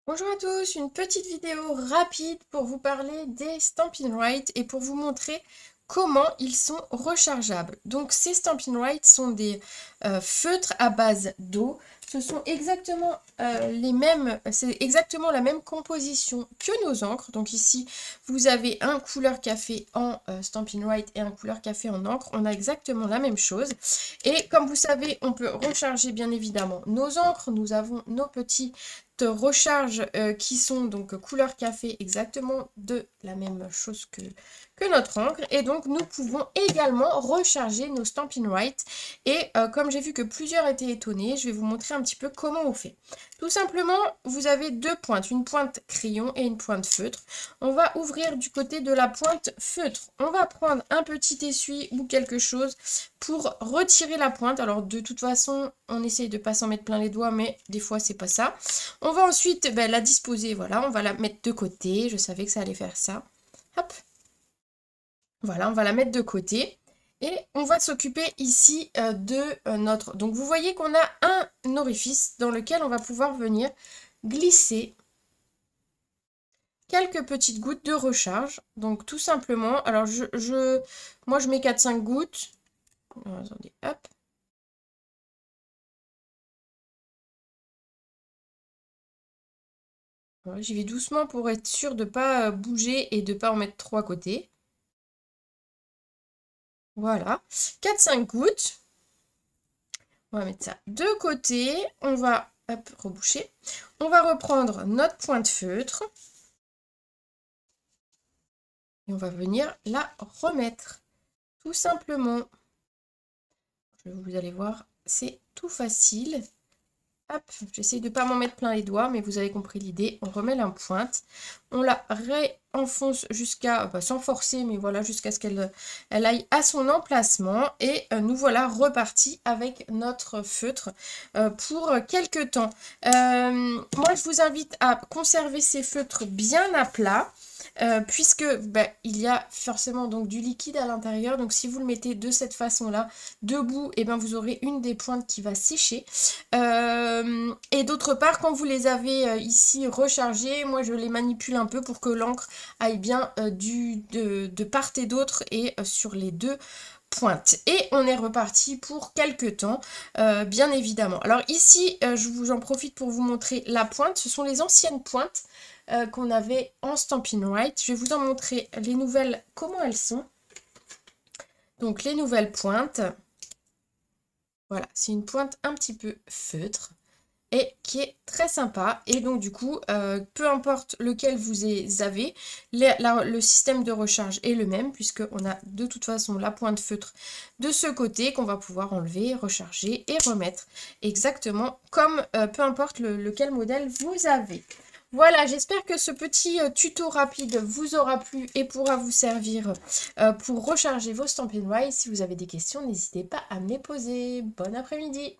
Bonjour à tous, une petite vidéo rapide pour vous parler des Stampin' Right et pour vous montrer comment ils sont rechargeables. Donc ces Stampin' Right sont des feutres à base d'eau. Ce sont exactement c'est exactement la même composition que nos encres. Donc ici, vous avez un couleur café en Stampin' Right et un couleur café en encre. On a exactement la même chose. Et comme vous savez, on peut recharger bien évidemment nos encres. Nous avons nos petits recharge qui sont donc couleur café, exactement de la même chose que notre encre. Et donc nous pouvons également recharger nos Stampin' Right. Et comme j'ai vu que plusieurs étaient étonnés, je vais vous montrer un petit peu comment on fait. Tout simplement, vous avez deux pointes, une pointe crayon et une pointe feutre. On va ouvrir du côté de la pointe feutre. On va prendre un petit essuie ou quelque chose pour retirer la pointe. Alors de toute façon, on essaye de pas s'en mettre plein les doigts, mais des fois c'est pas ça. On va ensuite la disposer, voilà, on va la mettre de côté. Je savais que ça allait faire ça. Hop, voilà, on va la mettre de côté. Et on va s'occuper ici de notre... Donc vous voyez qu'on a un orifice dans lequel on va pouvoir venir glisser quelques petites gouttes de recharge. Donc tout simplement, alors moi je mets 4-5 gouttes. Alors, attendez, hop. Voilà, j'y vais doucement pour être sûr de ne pas bouger et de ne pas en mettre trop à côté. Voilà, 4-5 gouttes. On va mettre ça de côté. On va, hop, reboucher. On va reprendre notre pointe feutre. Et on va venir la remettre. Tout simplement. Vous allez voir, c'est tout facile. Hop, j'essaye de ne pas m'en mettre plein les doigts, mais vous avez compris l'idée. On remet la pointe, on la réenfonce jusqu'à, sans forcer, mais voilà, jusqu'à ce qu'elle aille à son emplacement. Et nous voilà repartis avec notre feutre pour quelques temps. Moi, je vous invite à conserver ces feutres bien à plat. Puisque il y a forcément donc du liquide à l'intérieur, donc si vous le mettez de cette façon là debout, et vous aurez une des pointes qui va sécher. Et d'autre part, quand vous les avez ici rechargés, moi je les manipule un peu pour que l'encre aille bien de part et d'autre et sur les deux pointe. Et on est reparti pour quelques temps, bien évidemment. Alors ici, j'en profite pour vous montrer la pointe. Ce sont les anciennes pointes qu'on avait en Stampin' Right. Je vais vous en montrer les nouvelles, comment elles sont. Donc les nouvelles pointes. Voilà, c'est une pointe un petit peu feutre et qui est très sympa. Et donc du coup, peu importe lequel vous avez, le système de recharge est le même, puisqu'on a de toute façon la pointe feutre de ce côté qu'on va pouvoir enlever, recharger et remettre exactement comme peu importe lequel modèle vous avez. Voilà, j'espère que ce petit tuto rapide vous aura plu et pourra vous servir pour recharger vos Stampin' Right. Si vous avez des questions, n'hésitez pas à me les poser. Bon après-midi!